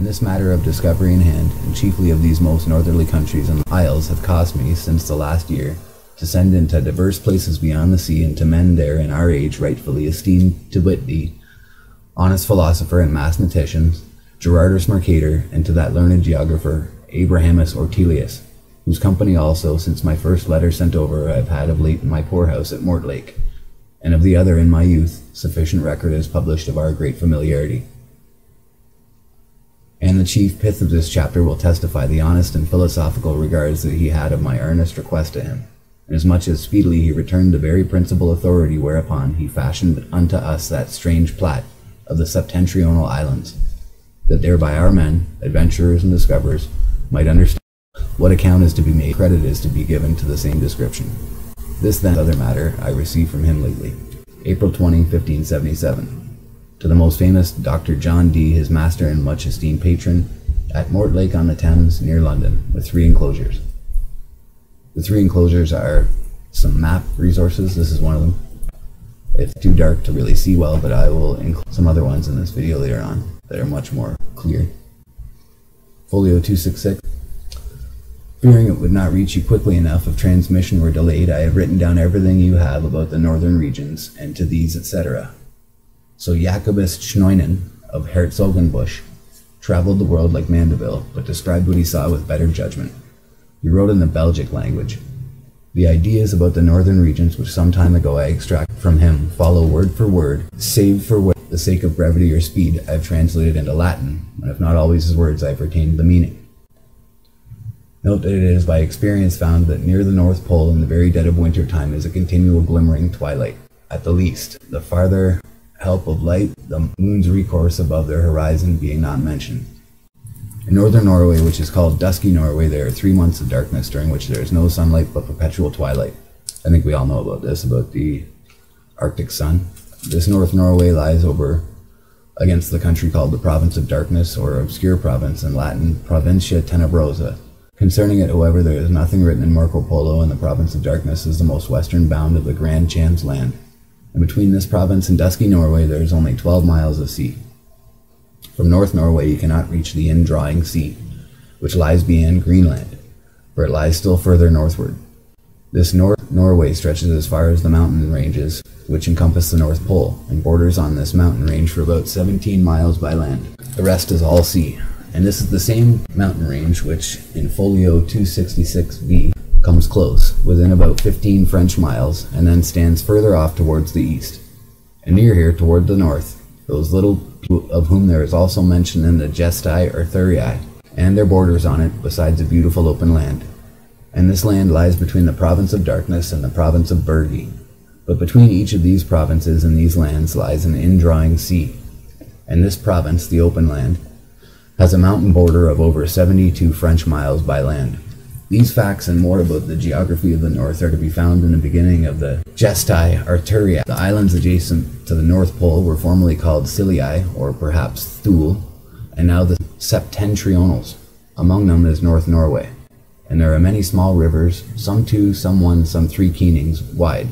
this matter of discovery in hand, and chiefly of these most northerly countries and isles, hath cost me, since the last year, to send into divers places beyond the sea, and to men there in our age rightfully esteemed, to wit the honest philosopher and mathematician Gerardus Mercator, and to that learned geographer Abrahamus Ortelius, whose company also, since my first letter sent over, I have had of late in my poorhouse at Mortlake, and of the other in my youth, sufficient record is published of our great familiarity. And the chief pith of this chapter will testify the honest and philosophical regards that he had of my earnest request to him, inasmuch as speedily he returned the very principal authority whereupon he fashioned unto us that strange plat of the septentrional islands, that thereby our men, adventurers and discoverers, might understand what account is to be made, credit is to be given to the same description. This then other matter I received from him lately, April 20, 1577. To the most famous Dr. John Dee, his master and much esteemed patron, at Mortlake on the Thames, near London, with 3 enclosures. The 3 enclosures are some map resources. This is one of them. It's too dark to really see well, but I will include some other ones in this video later on that are much more clear. Folio 266. Fearing it would not reach you quickly enough if transmission were delayed, I have written down everything you have about the northern regions, and to these, etc. So Jacobus Schnoinen of Herzogenbusch traveled the world like Mandeville, but described what he saw with better judgment. He wrote in the Belgic language. The ideas about the northern regions which some time ago I extract from him follow word for word, save for what, the sake of brevity or speed, I have translated into Latin, and if not always his words, I have retained the meaning. Note that it is by experience found that near the North Pole in the very dead of winter time is a continual glimmering twilight, at the least, the farther help of light, the moon's recourse above their horizon being not mentioned. In northern Norway, which is called dusky Norway, there are 3 months of darkness during which there is no sunlight but perpetual twilight. I think we all know about this, about the Arctic sun. This North Norway lies over against the country called the Province of Darkness, or Obscure Province, in Latin, Provincia Tenebrosa. Concerning it, however, there is nothing written in Marco Polo, and the Province of Darkness is the most western bound of the Grand Cham's land. And between this province and dusky Norway there is only 12 miles of sea. From North Norway you cannot reach the indrawing sea, which lies beyond Greenland, for it lies still further northward. This North Norway stretches as far as the mountain ranges which encompass the North Pole, and borders on this mountain range for about 17 miles by land. The rest is all sea, and this is the same mountain range which, in folio 266b, comes close, within about 15 French miles, and then stands further off towards the east. And near here, toward the north, those little people of whom there is also mention in the Gestae or Thurii, and their borders on it, besides a beautiful open land. And this land lies between the Province of Darkness and the Province of Burgi. But between each of these provinces and these lands lies an indrawing sea. And this province, the open land, has a mountain border of over 72 French miles by land. These facts and more about the geography of the north are to be found in the beginning of the Gestae Arturii. The islands adjacent to the North Pole were formerly called Scilii, or perhaps Thule, and now the Septentrionals. Among them is North Norway. And there are many small rivers, some 2, some 1, some 3 keenings wide,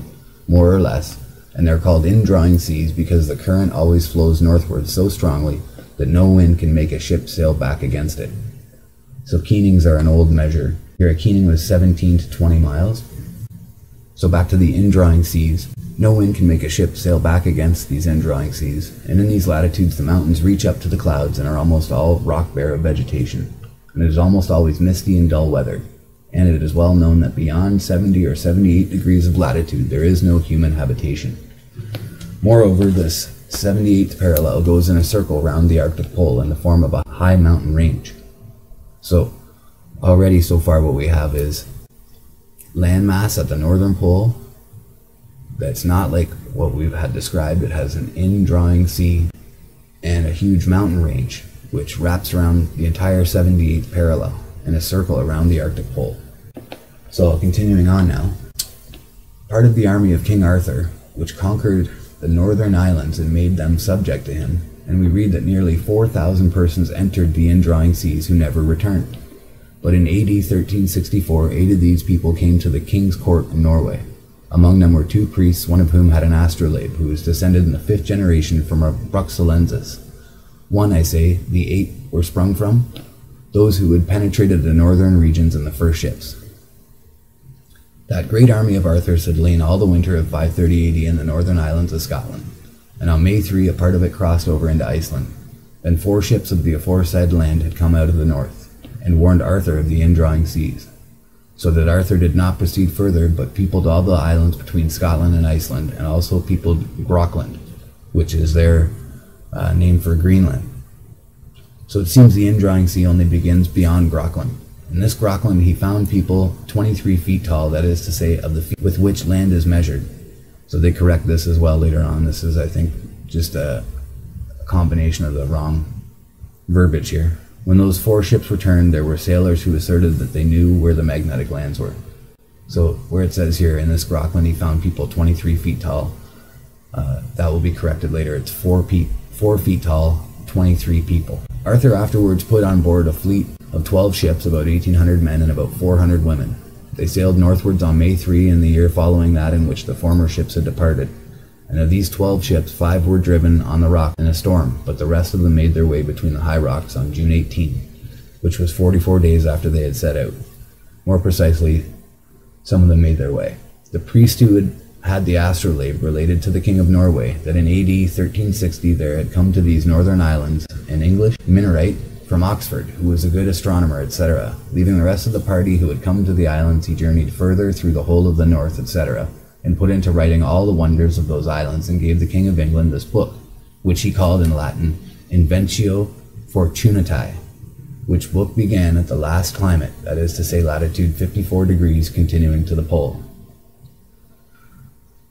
more or less, and they're called indrawing seas because the current always flows northward so strongly that no wind can make a ship sail back against it. So keenings are an old measure. Here a keening was 17 to 20 miles. So back to the indrawing seas. No wind can make a ship sail back against these indrawing seas, and in these latitudes the mountains reach up to the clouds and are almost all rock bare of vegetation, and it is almost always misty and dull weather, and it is well known that beyond 70 or 78 degrees of latitude there is no human habitation. Moreover, this 78th parallel goes in a circle round the Arctic Pole in the form of a high mountain range. So, already so far what we have is landmass at the northern pole that's not like what we've had described. It has an indrawing sea and a huge mountain range which wraps around the entire 78th parallel in a circle around the Arctic Pole. So continuing on now, part of the army of King Arthur, which conquered the northern islands and made them subject to him, and we read that nearly 4,000 persons entered the indrawing seas who never returned. But in AD 1364, 8 of these people came to the king's court in Norway. Among them were 2 priests, one of whom had an astrolabe, who was descended in the 5th generation from a Bruxellensis. One, I say, the were sprung from? Those who had penetrated the northern regions in the first ships. That great army of Arthur's had lain all the winter of 530 AD in the northern islands of Scotland, and on May 3 a part of it crossed over into Iceland. Then 4 ships of the aforesaid land had come out of the north, and warned Arthur of the indrawing seas, so that Arthur did not proceed further, but peopled all the islands between Scotland and Iceland, and also peopled Grockland, which is their name for Greenland. So it seems the indrawing sea only begins beyond Grockland. In this Grockland he found people 23 feet tall, that is to say, of the feet with which land is measured. So they correct this as well later on. This is, I think, just a combination of the wrong verbiage here. When those 4 ships returned, there were sailors who asserted that they knew where the magnetic lands were. So where it says here, in this Grockland he found people 23 feet tall, that will be corrected later. It's 4 feet tall, 23 people. Arthur afterwards put on board a fleet of 12 ships, about 1,800 men and about 400 women. They sailed northwards on May 3 in the year following that in which the former ships had departed. And of these 12 ships, 5 were driven on the rock in a storm, but the rest of them made their way between the high rocks on June 18, which was 44 days after they had set out. More precisely, some of them made their way. The priest who had the astrolabe related to the King of Norway that in AD 1360 there had come to these northern islands an English Minorite from Oxford, who was a good astronomer, etc. Leaving the rest of the party who had come to the islands, he journeyed further through the whole of the north, etc., and put into writing all the wonders of those islands, and gave the King of England this book, which he called in Latin Inventio Fortunatae, which book began at the last climate, that is to say latitude 54 degrees, continuing to the pole.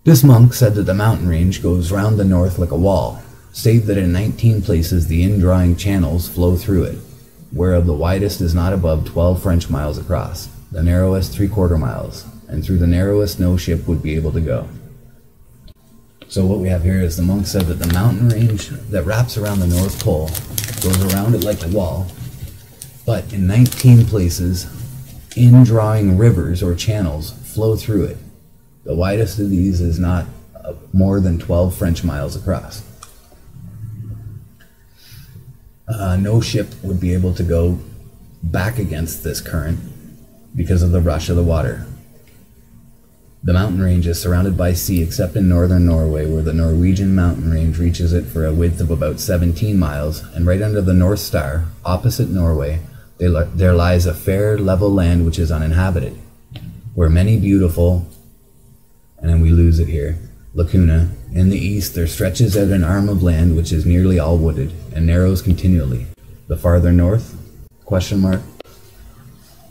This monk said that the mountain range goes round the north like a wall, save that in 19 places the indrawing channels flow through it, whereof the widest is not above 12 French miles across, the narrowest 3/4 miles, and through the narrowest no ship would be able to go. So what we have here is the monk said that the mountain range that wraps around the North Pole goes around it like a wall, but in 19 places indrawing rivers or channels flow through it. The widest of these is not more than 12 French miles across. No ship would be able to go back against this current because of the rush of the water. The mountain range is surrounded by sea except in northern Norway, where the Norwegian mountain range reaches it for a width of about 17 miles, and right under the North Star, opposite Norway, there lies a fair level land which is uninhabited, where many beautiful, and then we lose it here, lacuna. In the east there stretches out an arm of land which is nearly all wooded, and narrows continually. The farther north? ?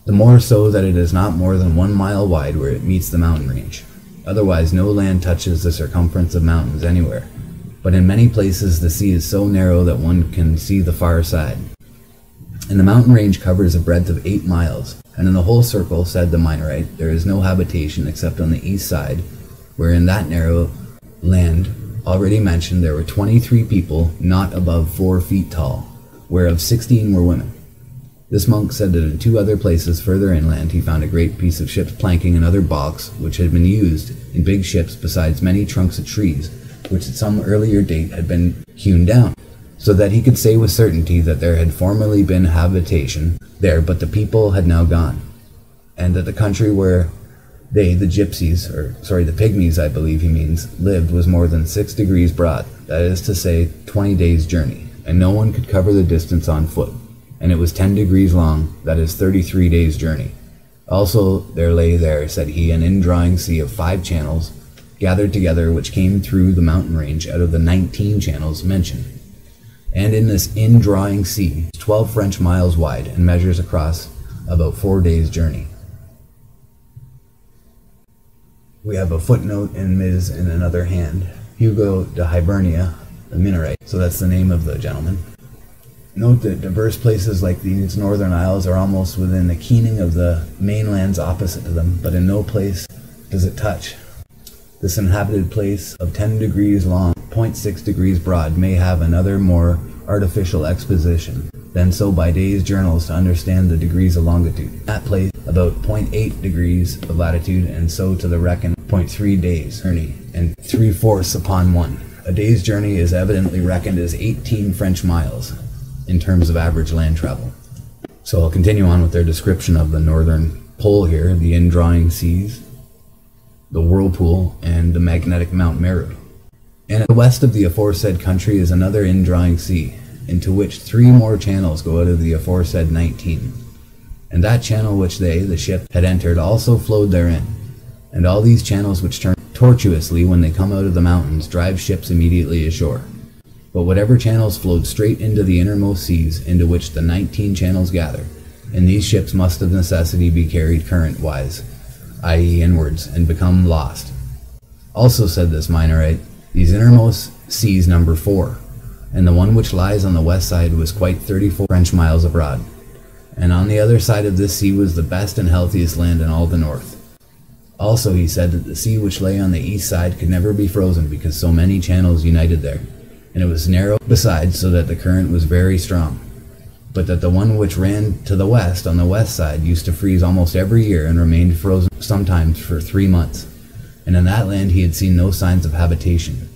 The more so that it is not more than 1 mile wide where it meets the mountain range. Otherwise no land touches the circumference of mountains anywhere, but in many places the sea is so narrow that one can see the far side. And the mountain range covers a breadth of 8 miles, and in the whole circle, said the Minorite, there is no habitation except on the east side, where in that narrow land already mentioned there were 23 people not above 4 feet tall, whereof 16 were women. This monk said that in 2 other places further inland he found a great piece of ship's planking and other balks which had been used in big ships, besides many trunks of trees which at some earlier date had been hewn down, so that he could say with certainty that there had formerly been habitation there, but the people had now gone, and that the country where they, the pygmies I believe he means, lived was more than 6 degrees broad, that is to say 20 days' journey, and no one could cover the distance on foot, and it was 10 degrees long, that is 33 days' journey. Also there lay there, said he, an indrawing sea of 5 channels, gathered together, which came through the mountain range out of the 19 channels mentioned. And in this indrawing sea, 12 French miles wide, and measures across about 4 days' journey. We have a footnote in Ms. in another hand. Hugo de Hibernia, the Minorite, so that's the name of the gentleman. Note that diverse places like these northern isles are almost within the keening of the mainlands opposite to them, but in no place does it touch. This inhabited place of 10 degrees long, 0.6 degrees broad, may have another more artificial exposition than so by days' journals to understand the degrees of longitude. That place about 0.8 degrees of latitude, and so to the reckon 0.3 days journey, and 3/4 upon 1. A day's journey is evidently reckoned as 18 French miles. in terms of average land travel. So I'll continue on with their description of the northern pole here, the indrawing seas, the whirlpool, and the magnetic Mount Meru. And west of the aforesaid country is another indrawing sea, into which 3 more channels go out of the aforesaid 19. And that channel which they, the ship, had entered also flowed therein. And all these channels which turn tortuously when they come out of the mountains drive ships immediately ashore. But whatever channels flowed straight into the innermost seas, into which the 19 channels gather, and these ships must of necessity be carried current-wise, i.e. inwards, and become lost. Also said this Minorite, these innermost seas number 4, and the one which lies on the west side was quite 34 French miles abroad. And on the other side of this sea was the best and healthiest land in all the north. Also he said that the sea which lay on the east side could never be frozen because so many channels united there, and it was narrow besides, so that the current was very strong. But that the one which ran to the west on the west side used to freeze almost every year and remained frozen sometimes for 3 months. And in that land he had seen no signs of habitation.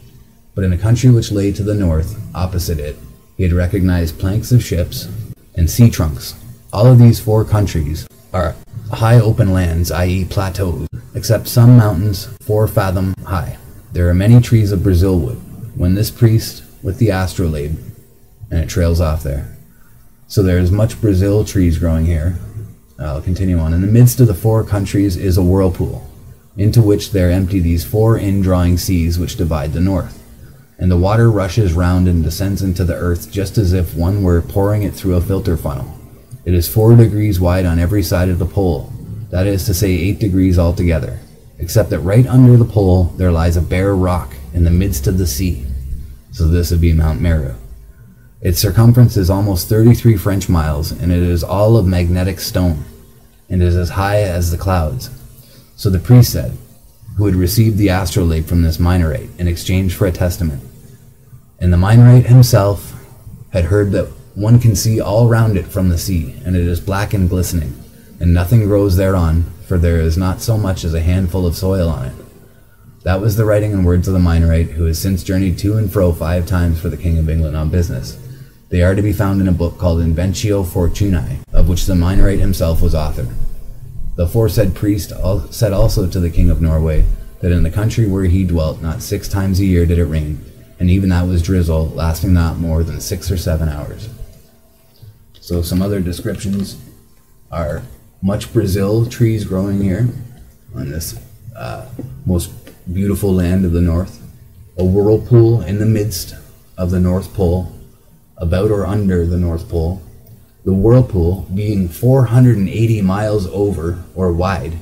But in a country which lay to the north, opposite it, he had recognized planks of ships and sea trunks. All of these 4 countries are high open lands, i.e. plateaus, except some mountains 4 fathom high. There are many trees of Brazil wood, when this priest with the astrolabe, and it trails off there. So there is much Brazil trees growing here. I'll continue on. In the midst of the 4 countries is a whirlpool, into which there empty these 4 indrawing seas which divide the north. And the water rushes round and descends into the earth just as if one were pouring it through a filter funnel. It is 4 degrees wide on every side of the pole, that is to say 8 degrees altogether, except that right under the pole there lies a bare rock in the midst of the sea. So this would be Mount Meru. Its circumference is almost 33 French miles, and it is all of magnetic stone, and is as high as the clouds. So the priest said, who had received the astrolabe from this Minorite in exchange for a testament. And the Minorite himself had heard that one can see all round it from the sea, and it is black and glistening, and nothing grows thereon, for there is not so much as a handful of soil on it. That was the writing and words of the Minorite, who has since journeyed to and fro 5 times for the King of England on business. They are to be found in a book called Inventio Fortunae, of which the Minorite himself was author. The aforesaid priest said also to the King of Norway that in the country where he dwelt not 6 times a year did it rain, and even that was drizzle, lasting not more than 6 or 7 hours. So some other descriptions are much Brazil trees growing here on this most beautiful land of the north, a whirlpool in the midst of the North Pole, about or under the North Pole, the whirlpool being 480 miles over or wide,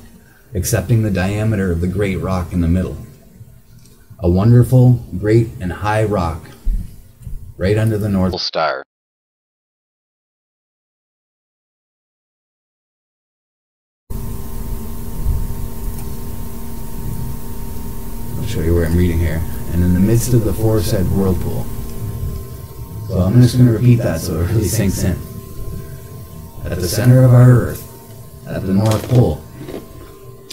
excepting the diameter of the great rock in the middle. A wonderful, great, and high rock right under the North Star. I'll show you where I'm reading here. And in the midst of the aforesaid whirlpool. So I'm just going to repeat that so it really sinks in. At the center of our Earth, at the North Pole,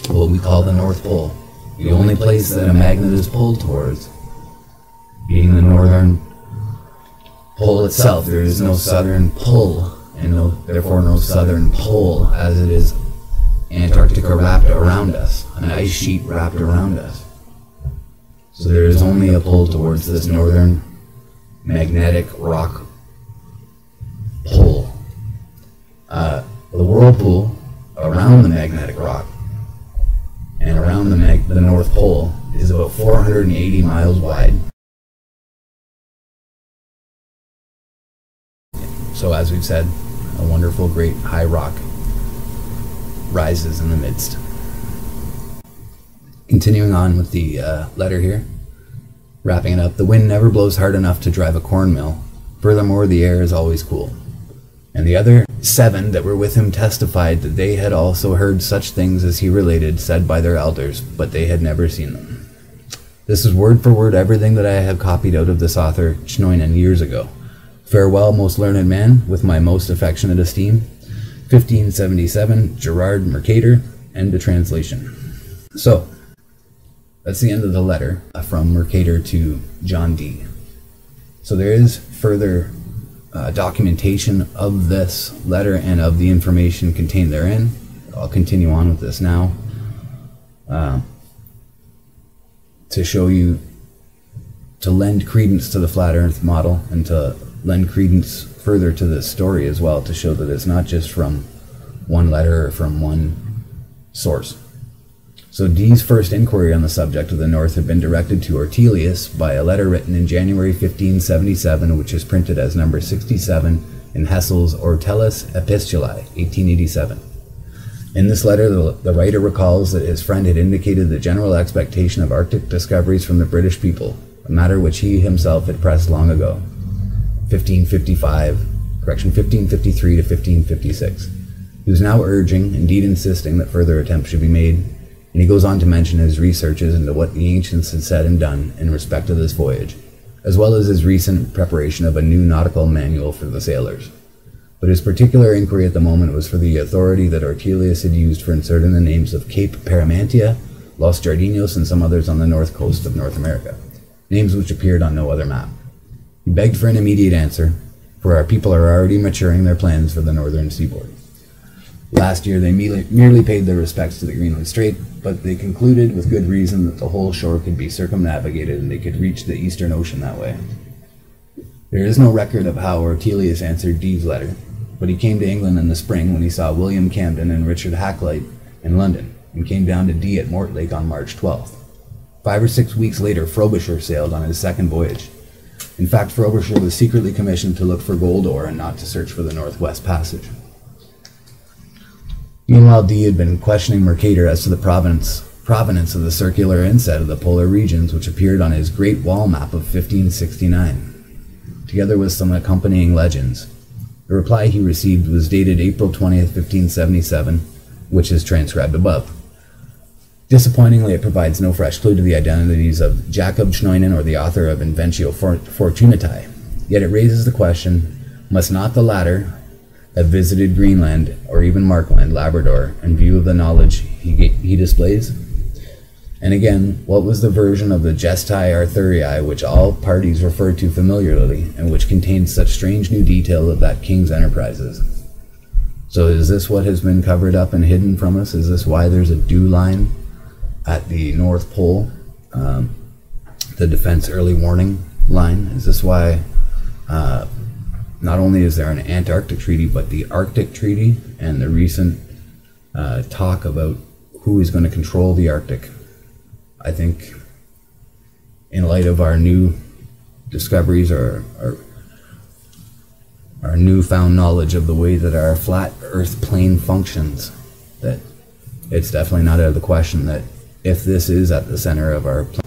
what we call the North Pole, the only place that a magnet is pulled towards, being the northern pole itself. There is no southern pull, and therefore no southern pole, as it is Antarctica wrapped around us, an ice sheet wrapped around us. So there is only a pull towards this northern magnetic rock pole. The whirlpool around the magnetic rock and around the North Pole is about 480 miles wide. So as we've said, a wonderful great high rock rises in the midst. Continuing on with the letter here, wrapping it up, the wind never blows hard enough to drive a corn mill. Furthermore, the air is always cool. And the other 7 that were with him testified that they had also heard such things as he related, said by their elders, but they had never seen them. This is word for word everything that I have copied out of this author, Chnoinen, years ago. Farewell, most learned man, with my most affectionate esteem. 1577, Gerard Mercator, end of translation. So, that's the end of the letter from Mercator to John Dee. So there is further documentation of this letter and of the information contained therein. I'll continue on with this now to show you, to lend credence to the flat earth model and to lend credence further to this story as well, to show that it's not just from one letter or from one source. So Dee's first inquiry on the subject of the North had been directed to Ortelius by a letter written in January 1577, which is printed as number 67 in Hessel's Ortelis Epistulae, 1887. In this letter, the writer recalls that his friend had indicated the general expectation of Arctic discoveries from the British people, a matter which he himself had pressed long ago, 1553 to 1556. He was now urging, indeed insisting, that further attempts should be made, and he goes on to mention his researches into what the ancients had said and done in respect to this voyage, as well as his recent preparation of a new nautical manual for the sailors. But his particular inquiry at the moment was for the authority that Ortelius had used for inserting the names of Cape Paramantia, Los Jardinos, and some others on the north coast of North America, names which appeared on no other map. He begged for an immediate answer, for our people are already maturing their plans for the northern seaboard. Last year they merely paid their respects to the Greenland Strait, but they concluded with good reason that the whole shore could be circumnavigated and they could reach the Eastern Ocean that way. There is no record of how Ortelius answered Dee's letter, but he came to England in the spring when he saw William Camden and Richard Hakluyt in London, and came down to Dee at Mortlake on March 12th. 5 or 6 weeks later, Frobisher sailed on his second voyage. In fact, Frobisher was secretly commissioned to look for gold ore and not to search for the Northwest Passage. Meanwhile, Dee had been questioning Mercator as to the provenance of the circular inset of the polar regions which appeared on his Great Wall map of 1569, together with some accompanying legends. The reply he received was dated April 20th, 1577, which is transcribed above. Disappointingly, it provides no fresh clue to the identities of Jacob Schneinen or the author of Inventio Fortunatae, yet it raises the question, must not the latter have visited Greenland or even Markland, Labrador, in view of the knowledge he displays? And again, what was the version of the Gestae Arthurii which all parties referred to familiarly, and which contained such strange new detail of that king's enterprises? So is this what has been covered up and hidden from us? Is this why there's a dew line at the North Pole, the Defense Early Warning Line? Is this why not only is there an Antarctic Treaty, but the Arctic Treaty and the recent talk about who is going to control the Arctic? I think in light of our new discoveries or our newfound knowledge of the way that our flat Earth plane functions, that it's definitely not out of the question that if this is at the center of our plane,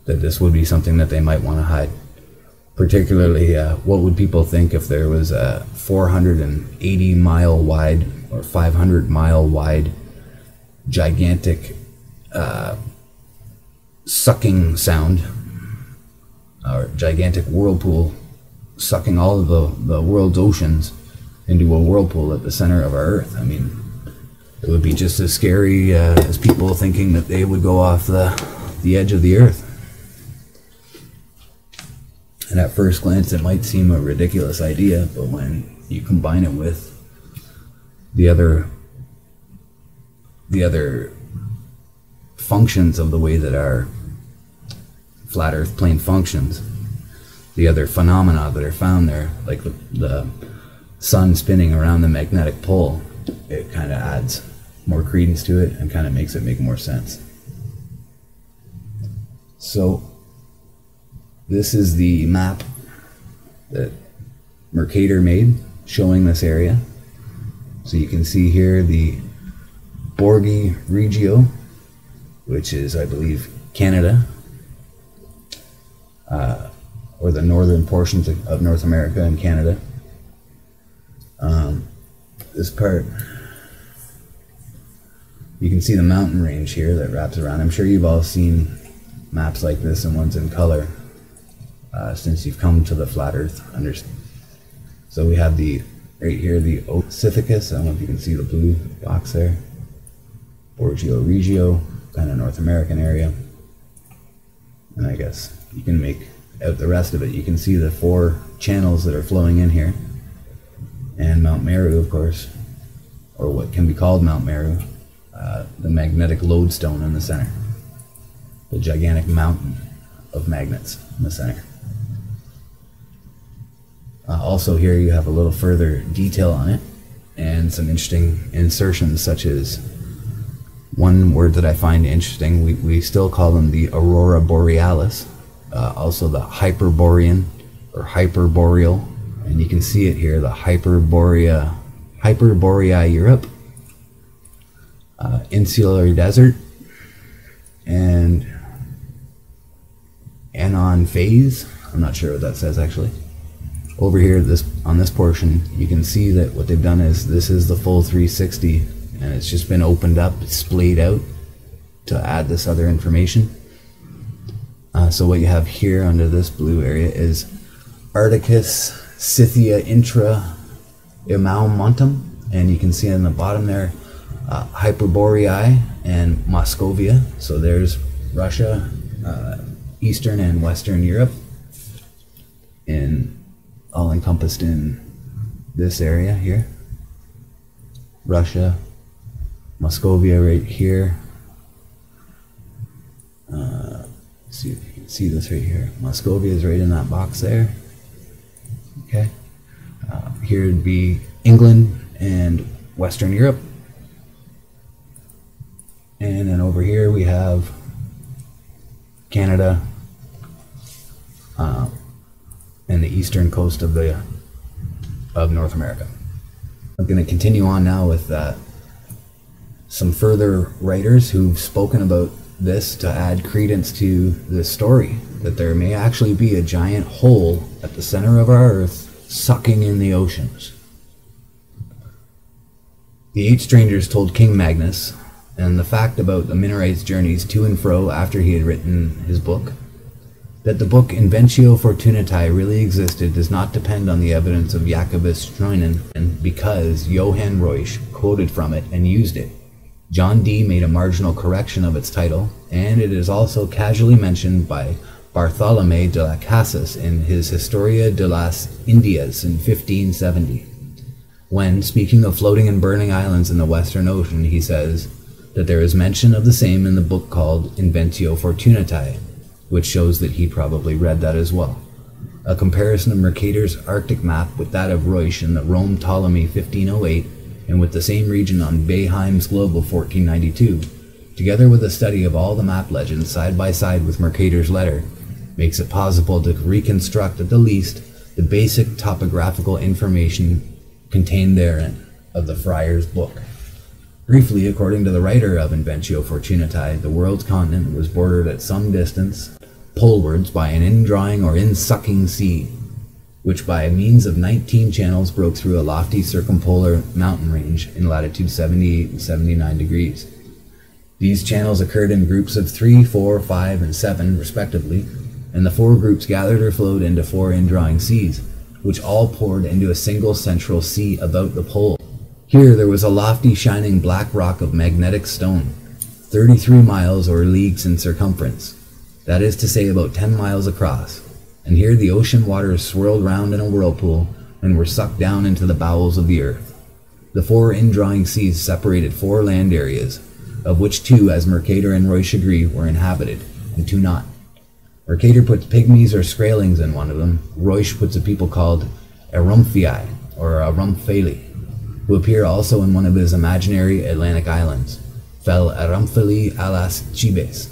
that this would be something that they might want to hide. Particularly, what would people think if there was a 480-mile wide or 500-mile wide gigantic sucking sound, or gigantic whirlpool sucking all of the world's oceans into a whirlpool at the center of our Earth? I mean, it would be just as scary as people thinking that they would go off the edge of the Earth. And at first glance it might seem a ridiculous idea, but when you combine it with the other functions of the way that our flat Earth plane functions, the other phenomena that are found there, like the sun spinning around the magnetic pole, it kind of adds more credence to it and kind of makes it make more sense. So this is the map that Mercator made showing this area. So you can see here the Borgi Regio, which is, I believe, Canada, or the northern portions of North America and Canada. This part, you can see the mountain range here that wraps around. I'm sure you've all seen maps like this and ones in color since you've come to the flat Earth. So we have right here the Oceithecus. I don't know if you can see the blue box there. Borgio Regio, kind of North American area. And I guess you can make out the rest of it. You can see the 4 channels that are flowing in here, and Mount Meru, of course, or what can be called Mount Meru, the magnetic lodestone in the center, the gigantic mountain of magnets in the center. Also here you have a little further detail on it and some interesting insertions, such as one word that I find interesting. We still call them the Aurora Borealis, also the Hyperborean or Hyperboreal, and you can see it here, the Hyperborea Europe, Insular Desert, and Anon Phase. I'm not sure what that says actually. Over here, on this portion, you can see that what they've done is this is the full 360, and it's just been opened up, splayed out to add this other information. So what you have here under this blue area is Arcticus, Scythia intra Imaumontum, and you can see on the bottom there Hyperboreae and Moscovia. So there's Russia, Eastern and Western Europe, all encompassed in this area here. Russia, Moscovia right here. See if you can see this right here. Moscovia is right in that box there. Okay. Here would be England and Western Europe. And then over here we have Canada, and the eastern coast of North America. I'm going to continue on now with some further writers who've spoken about this to add credence to this story, that there may actually be a giant hole at the center of our Earth sucking in the oceans. The 8 strangers told King Magnus, and the fact about the Minorite's journeys to and fro after he had written his book, that the book Inventio Fortunatae really existed does not depend on the evidence of Jacobus Schreinen, and because Johann Reusch quoted from it and used it. John Dee made a marginal correction of its title, and it is also casually mentioned by Bartholomé de las Casas in his Historia de las Indias in 1570. When, speaking of floating and burning islands in the Western Ocean, he says that there is mention of the same in the book called Inventio Fortunatae, which shows that he probably read that as well. A comparison of Mercator's Arctic map with that of Reusch in the Rome Ptolemy 1508, and with the same region on Beheim's globe of 1492, together with a study of all the map legends side by side with Mercator's letter, makes it possible to reconstruct at the least the basic topographical information contained therein of the friar's book. Briefly, according to the writer of Inventio Fortunatae, the world's continent was bordered at some distance polewards by an indrawing or insucking sea, which by means of 19 channels broke through a lofty circumpolar mountain range in latitude 78 and 79 degrees. These channels occurred in groups of 3, 4, 5, and 7 respectively, and the 4 groups gathered or flowed into 4 indrawing seas, which all poured into a single central sea about the pole. Here there was a lofty shining black rock of magnetic stone, 33 miles or leagues in circumference, that is to say about 10 miles across, and here the ocean waters swirled round in a whirlpool and were sucked down into the bowels of the earth. The 4 indrawing seas separated 4 land areas, of which 2, as Mercator and Reusch agree, were inhabited, and 2 not. Mercator puts pygmies or Skraelings in one of them. Reusch puts a people called Arumphii, or Arumphali, who appear also in one of his imaginary Atlantic islands, Fel Arumphili alas Chibes.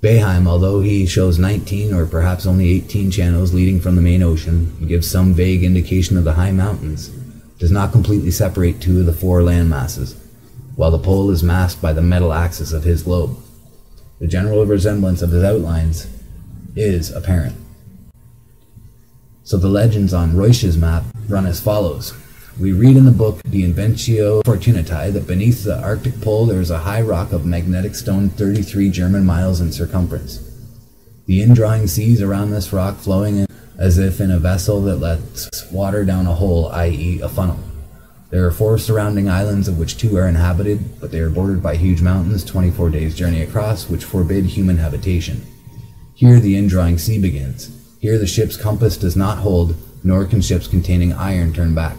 Beheim, although he shows 19 or perhaps only 18 channels leading from the main ocean and gives some vague indication of the high mountains, does not completely separate 2 of the 4 land masses, while the pole is masked by the metal axis of his globe. The general resemblance of his outlines is apparent. So the legends on Reusch's map run as follows. We read in the book De Inventio Fortunatae that beneath the Arctic pole there is a high rock of magnetic stone 33 German miles in circumference. The indrawing seas around this rock flowing in as if in a vessel that lets water down a hole, i.e. a funnel. There are 4 surrounding islands, of which 2 are inhabited, but they are bordered by huge mountains 24 days' journey across, which forbid human habitation. Here the indrawing sea begins. Here the ship's compass does not hold, nor can ships containing iron turn back.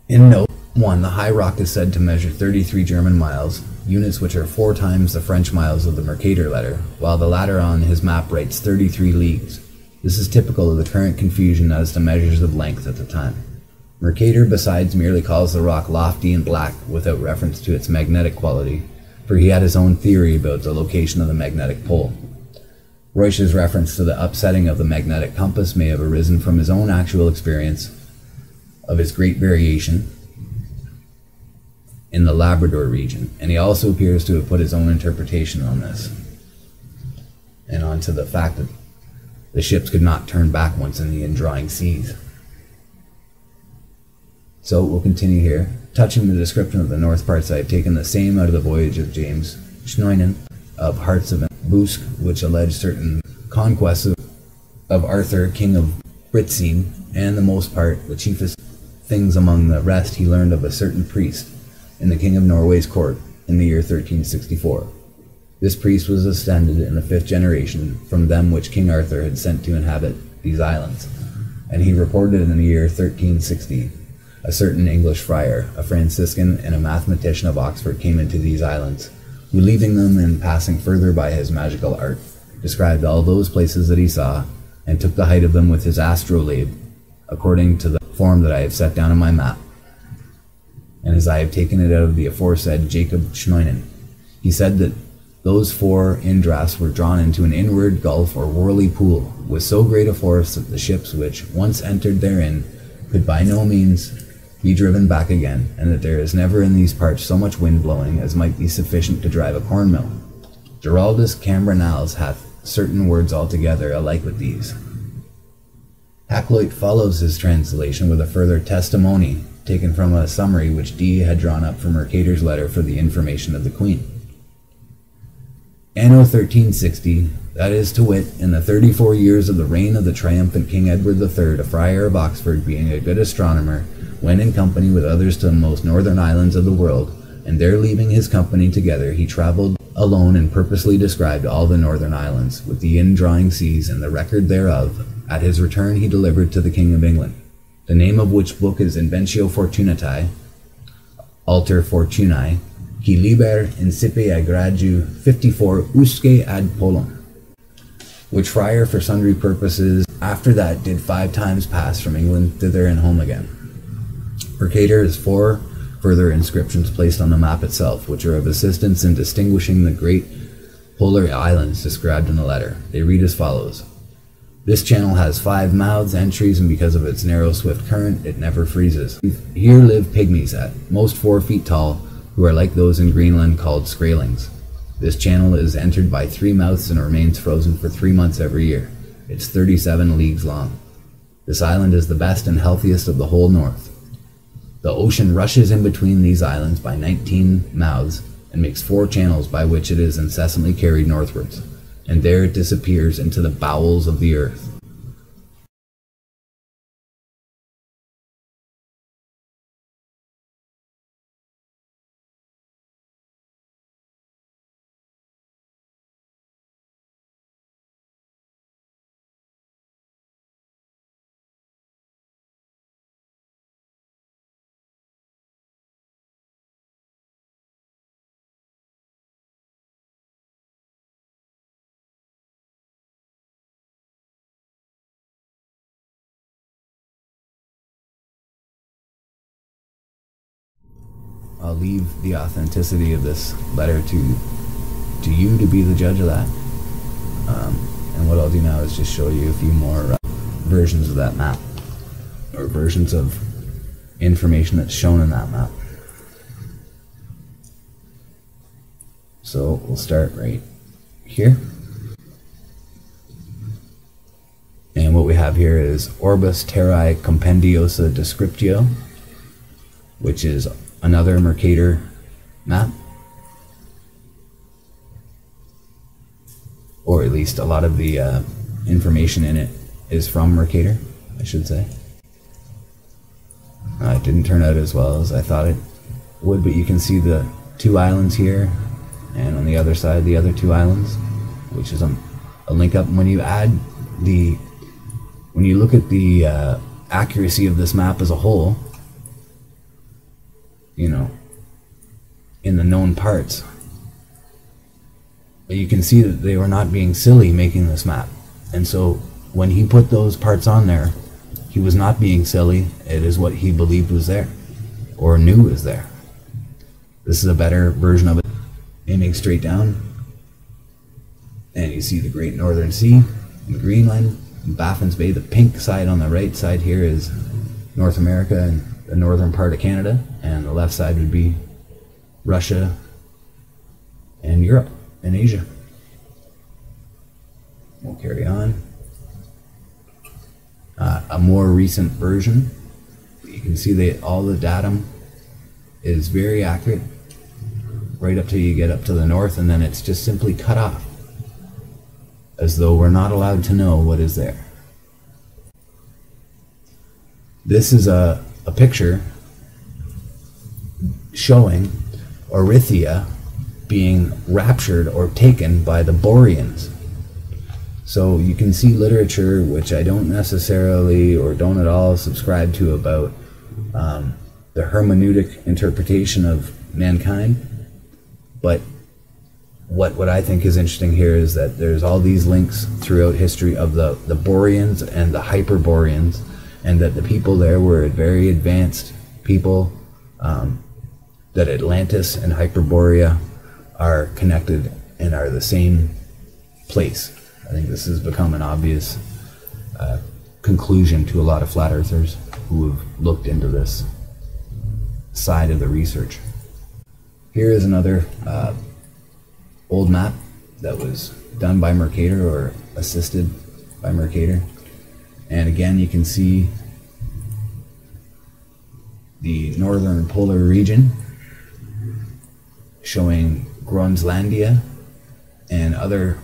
In note 1, the high rock is said to measure 33 German miles, units which are 4 times the French miles of the Mercator letter, while the latter on his map writes 33 leagues. This is typical of the current confusion as to measures of length at the time. Mercator besides merely calls the rock lofty and black without reference to its magnetic quality, for he had his own theory about the location of the magnetic pole. Ruysch's reference to the upsetting of the magnetic compass may have arisen from his own actual experience of its great variation in the Labrador region, and he also appears to have put his own interpretation on this, and onto the fact that the ships could not turn back once in the indrawing seas. So we'll continue here. Touching the description of the north parts, I have taken the same out of the voyage of James Schnoinen of Hearts of Busk, which alleged certain conquests of Arthur, king of Britain, and the most part, the chiefest things among the rest, he learned of a certain priest in the king of Norway's court in the year 1364. This priest was descended in the 5th generation from them which King Arthur had sent to inhabit these islands, and he reported in the year 1360 a certain English friar, a Franciscan, and a mathematician of Oxford came into these islands, who, leaving them and passing further by his magical art, described all those places that he saw, and took the height of them with his astrolabe, according to the form that I have set down in my map, and as I have taken it out of the aforesaid Jacob Schnoinen. He said that those 4 indrafts were drawn into an inward gulf or whirly pool, with so great a force that the ships which once entered therein could by no means be driven back again, and that there is never in these parts so much wind blowing as might be sufficient to drive a corn mill. Giraldus Cambronales hath certain words altogether alike with these. Hakluyt follows his translation with a further testimony taken from a summary which Dee had drawn up from Mercator's letter for the information of the Queen. Anno 1360, that is to wit, in the 34 years of the reign of the triumphant King Edward III, a friar of Oxford, being a good astronomer, went in company with others to the most northern islands of the world, and there leaving his company together, he travelled alone and purposely described all the northern islands, with the indrawing seas and the record thereof. At his return he delivered to the King of England, the name of which book is Inventio Fortunatae, Alter Fortunae, qui liber incipe agradu 54 usque ad polum, which friar for sundry purposes after that did 5 times pass from England thither and home again. Mercator has 4 further inscriptions placed on the map itself, which are of assistance in distinguishing the great polar islands described in the letter. They read as follows. This channel has 5 mouths, entries, and because of its narrow, swift current, it never freezes. Here live pygmies at most 4 feet tall, who are like those in Greenland called skraelings. This channel is entered by 3 mouths and remains frozen for 3 months every year. It's 37 leagues long. This island is the best and healthiest of the whole north. The ocean rushes in between these islands by 19 mouths and makes 4 channels by which it is incessantly carried northwards, and there it disappears into the bowels of the earth. I'll leave the authenticity of this letter to you to be the judge of that. And what I'll do now is just show you a few more versions of that map, or versions of information that's shown in that map. So we'll start right here. And what we have here is Orbis Terrae Compendiosa Descriptio, which is another Mercator map, or at least a lot of the information in it is from Mercator, I should say. It didn't turn out as well as I thought it would, but you can see the 2 islands here, and on the other side the other 2 islands, which is a link up. When you look at the accuracy of this map as a whole, you know, in the known parts, you can see that they were not being silly making this map. And so when he put those parts on there, he was not being silly. It is what he believed was there, or knew was there. This is a better version of it. Aiming straight down, and you see the Great Northern Sea and Greenland, and Baffin's Bay. The pink side on the right side here is North America and the northern part of Canada, and the left side would be Russia and Europe and Asia. We'll carry on. A more recent version, you can see that all the datum is very accurate right up till you get up to the north, and then it's just simply cut off, as though we're not allowed to know what is there. This is a picture showing Erythea being raptured or taken by the Boreans. So you can see literature, which I don't necessarily or don't at all subscribe to, about the hermeneutic interpretation of mankind. But what I think is interesting here is that there's all these links throughout history of the Boreans and the Hyperboreans, and that the people there were very advanced people, that Atlantis and Hyperborea are connected and are the same place. I think this has become an obvious conclusion to a lot of flat earthers who have looked into this side of the research. Here is another old map that was done by Mercator, or assisted by Mercator. And again, you can see the northern polar region showing Groenlandia and other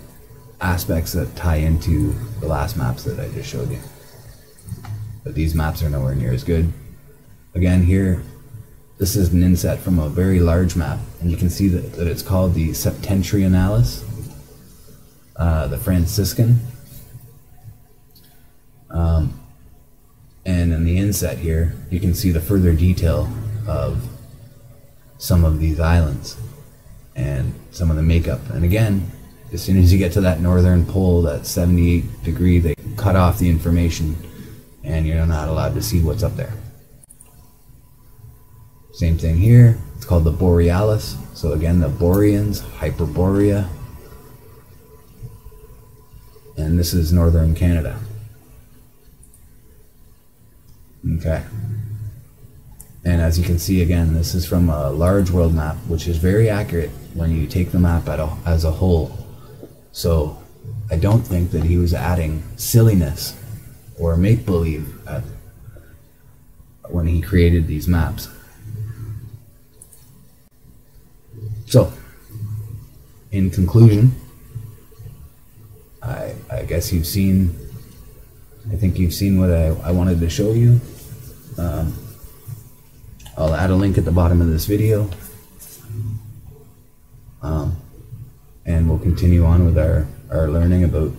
aspects that tie into the last maps that I just showed you. But these maps are nowhere near as good. Again, here, this is an inset from a very large map, and you can see that it's called the Septentrionalis, the Franciscan. And in the inset here, you can see the further detail of some of these islands and some of the makeup. And again, as soon as you get to that northern pole, that 78 degree, they cut off the information and you're not allowed to see what's up there. Same thing here, it's called the Borealis. So again, the Boreans, Hyperborea, and this is northern Canada. Okay. And as you can see, again, this is from a large world map, which is very accurate when you take the map as a whole. So I don't think that he was adding silliness or make-believe when he created these maps. So, in conclusion, I guess you've seen, I think you've seen what I wanted to show you. I'll add a link at the bottom of this video. And we'll continue on with our learning about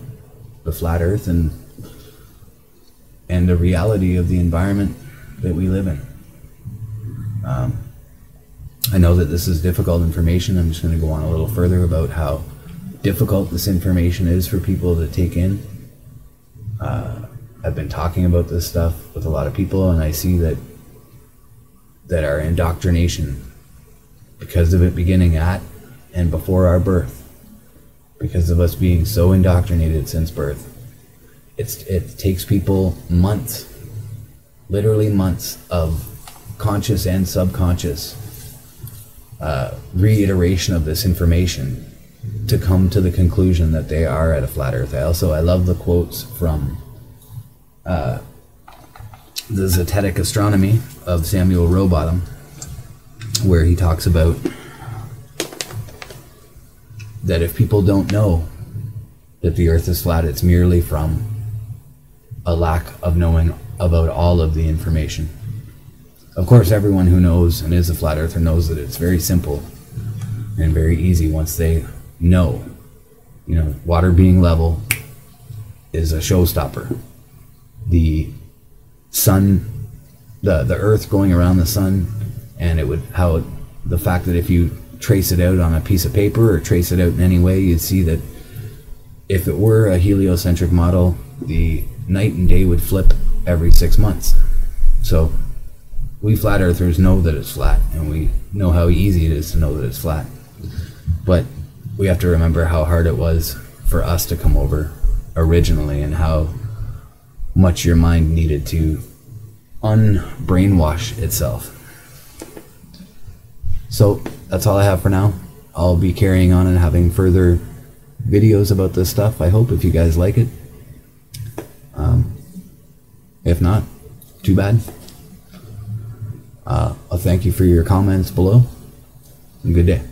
the flat earth and the reality of the environment that we live in. I know that this is difficult information. I'm just going to go on a little further about how difficult this information is for people to take in. I've been talking about this stuff with a lot of people, and I see that our indoctrination, because of it beginning at and before our birth, because of us being so indoctrinated since birth, it takes people months, literally months, of conscious and subconscious reiteration of this information to come to the conclusion that they are at a flat earth. I love the quotes from the Zetetic Astronomy of Samuel Rowbottom, where he talks about that if people don't know that the earth is flat, it's merely from a lack of knowing about all of the information. Of course, everyone who knows and is a flat earther knows that it's very simple and very easy once they know. You know, water being level, is a showstopper. The sun, the Earth going around the sun, and the fact that if you trace it out on a piece of paper or trace it out in any way, you'd see that if it were a heliocentric model, the night and day would flip every 6 months. So we flat earthers know that it's flat, and we know how easy it is to know that it's flat. But we have to remember how hard it was for us to come over originally, and how much your mind needed to unbrainwash itself. So that's all I have for now. I'll be carrying on and having further videos about this stuff, I hope, if you guys like it. If not, too bad. I'll thank you for your comments below. Have a good day.